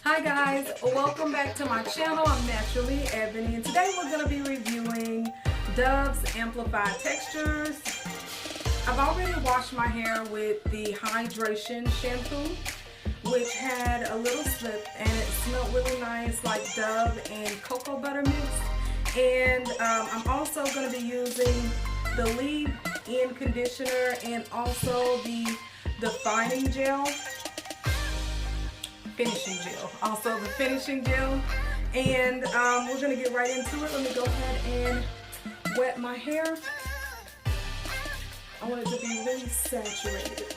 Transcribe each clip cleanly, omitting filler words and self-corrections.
Hi guys, welcome back to my channel. I'm Naturally Ebony, and today we're going to be reviewing Dove's Amplified Textures. I've already washed my hair with the Hydration shampoo, which had a little slip and it smelled really nice, like Dove and cocoa butter mix. And I'm also going to be using the leave-in conditioner and also the defining gel. Finishing gel, also the finishing gel, and we're gonna get right into it. Let me go ahead and wet my hair. I want it to be really saturated.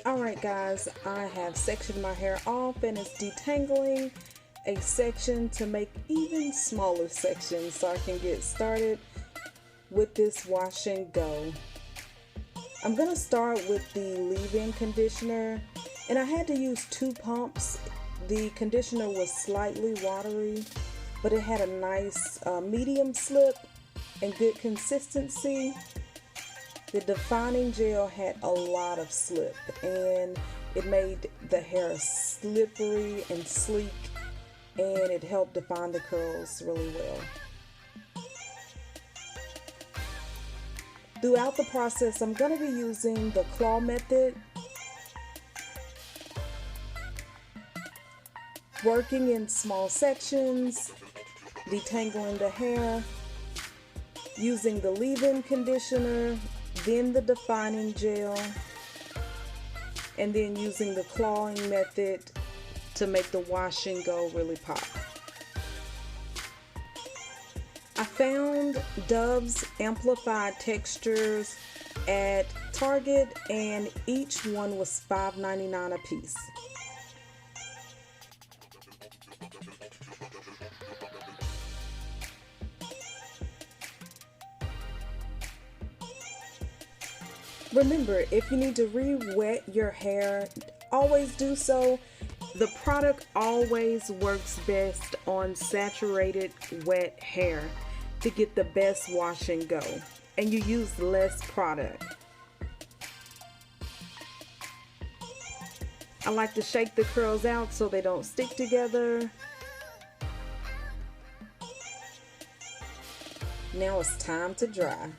Alright guys, I have sectioned my hair off and it's detangling a section to make even smaller sections so I can get started with this wash and go. I'm going to start with the leave-in conditioner, and I had to use 2 pumps. The conditioner was slightly watery, but it had a nice medium slip and good consistency. The defining gel had a lot of slip, and it made the hair slippery and sleek, and it helped define the curls really well. Throughout the process, I'm going to be using the claw method, working in small sections, detangling the hair, using the leave-in conditioner, then the defining gel, and then using the clawing method to make the wash and go really pop. I found Dove's Amplified Textures at Target, and each one was $5.99 a piece. Remember, if you need to re-wet your hair, always do so. The product always works best on saturated, wet hair to get the best wash and go, and you use less product. I like to shake the curls out so they don't stick together. Now it's time to dry.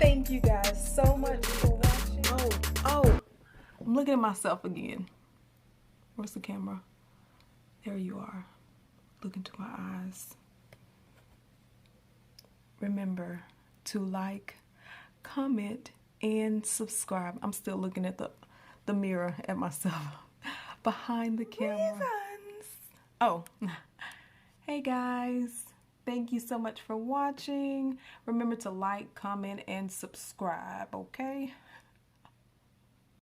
Thank you guys so much for watching. Oh, I'm looking at myself again. Where's the camera? There you are. Look into my eyes. Remember to like, comment, and subscribe. I'm still looking at the mirror at myself behind the camera. Reasons. Oh, hey guys. Thank you so much for watching. Remember to like, comment, and subscribe, okay?